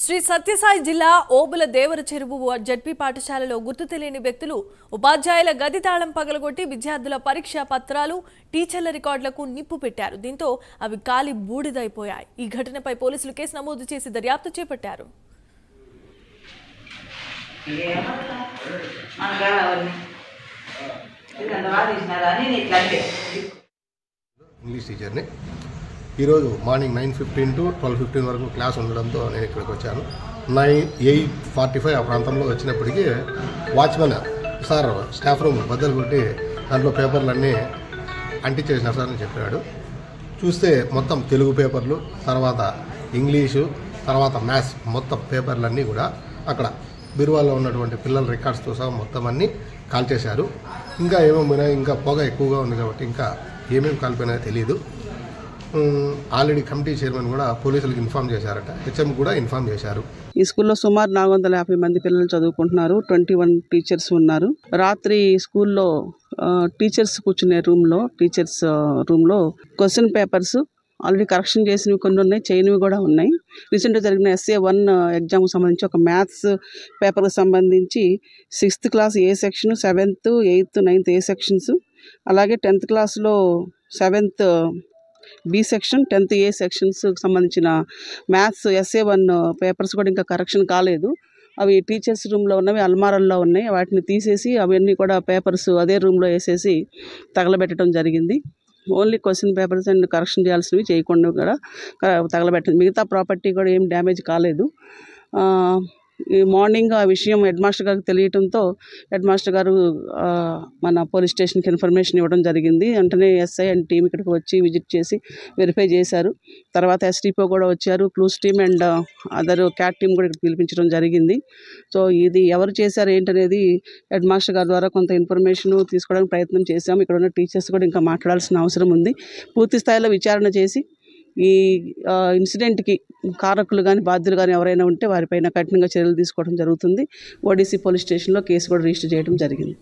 శ్రీ సత్యసాయి జిల్లా ఓబుల దేవర చెరువు జడ్పీ పాఠశాలలో గుర్తు తెలియని వ్యక్తులు ఉపాధ్యాయుల గది తాళం పగలగొట్టి విద్యార్థుల పరీక్షా పత్రాలు టీచర్ల రికార్డులకు నిప్పు పెట్టారు. దీంతో అవి కాలి బూడిదైపోయాయి. ఈ ఘటనపై పోలీసులు కేసు నమోదు చేసి దర్యాప్తు చేపట్టారు. ఇంగ్లీష్ టీచర్ని ఈరోజు మార్నింగ్ 9:15 to 12:15 వరకు క్లాస్ ఉండడంతో నేను ఇక్కడికి వచ్చాను. 8:45 ఆ ప్రాంతంలో వచ్చినప్పటికీ వాచ్మెన్ సార్ స్టాఫ్ రూమ్ బద్దలు కొట్టి దాంట్లో పేపర్లన్నీ అంటించేసినారు సార్ అని చెప్పాడు. చూస్తే మొత్తం తెలుగు పేపర్లు, తర్వాత ఇంగ్లీషు, తర్వాత మ్యాథ్స్ మొత్తం పేపర్లన్నీ కూడా అక్కడ బీరువాలో ఉన్నటువంటి పిల్లల రికార్డ్స్తో సహా మొత్తం అన్నీ కాల్చేశారు. ఇంకా ఏమేమి ఇంకా పొగ ఎక్కువగా ఉంది కాబట్టి ఇంకా ఏమేమి కాల్పోయినాయో తెలియదు. ఆల్రెడీ కమిటీ చైర్మన్ కూడా పోలీసులకు ఇన్ఫామ్ చేశారట, హెచ్ఎం కూడా ఇన్ఫామ్ చేశారు. ఈ స్కూల్లో సుమారు 450 మంది పిల్లలు చదువుకుంటున్నారు. 21 టీచర్స్ ఉన్నారు. రాత్రి స్కూల్లో టీచర్స్ కూర్చునే టీచర్స్ రూమ్లో క్వశ్చన్ పేపర్స్ ఆల్రెడీ కరెక్షన్ చేసినవి కొన్ని ఉన్నాయి, చేయనివి కూడా ఉన్నాయి. రీసెంట్గా జరిగిన SA1 ఎగ్జామ్కి సంబంధించి ఒక మ్యాథ్స్ పేపర్కి సంబంధించి 6th క్లాస్ ఏ సెక్షన్, 7th, 8th, 9th ఏ సెక్షన్స్, అలాగే 10th క్లాస్లో 7th బి సెక్షన్, 10th ఏ సెక్షన్స్కి సంబంధించిన మ్యాథ్స్ SA1 పేపర్స్ కూడా ఇంకా కరెక్షన్ కాలేదు. అవి టీచర్స్ రూమ్లో ఉన్నవి అల్మారాల్లో ఉన్నాయి. వాటిని తీసేసి అవన్నీ కూడా పేపర్స్ అదే రూమ్లో వేసేసి తగలబెట్టడం జరిగింది. Only question papers and correction చేయాల్సినవి చేయకుండా కూడా తగలబెట్టండి. మిగతా ప్రాపర్టీ కూడా ఏం డ్యామేజ్ కాలేదు. ఈ మార్నింగ్ ఆ విషయం హెడ్ మాస్టర్ గారికి తెలియటంతో హెడ్ మాస్టర్ గారు మన పోలీస్ స్టేషన్కి ఇన్ఫర్మేషన్ ఇవ్వడం జరిగింది. వెంటనే ఎస్ఐ అండ్ టీం ఇక్కడికి వచ్చి విజిట్ చేసి వెరిఫై చేశారు. తర్వాత SDPO కూడా వచ్చారు. Clues team and other cat team కూడా ఇక్కడ పిలిపించడం జరిగింది. సో ఇది ఎవరు చేశారు ఏంటనేది హెడ్ మాస్టర్ గారి ద్వారా కొంత ఇన్ఫర్మేషన్ తీసుకోవడానికి ప్రయత్నం చేశాము. ఇక్కడ ఉన్న టీచర్స్ కూడా ఇంకా మాట్లాడాల్సిన అవసరం ఉంది. పూర్తి స్థాయిలో విచారణ చేసి ఈ ఇన్సిడెంట్కి కారకులు కానీ బాధ్యులు కానీ ఎవరైనా ఉంటే వారిపైన కఠినంగా చర్యలు తీసుకోవడం జరుగుతుంది. ODC పోలీస్ స్టేషన్లో కేసు కూడా రిజిస్టర్ చేయడం జరిగింది.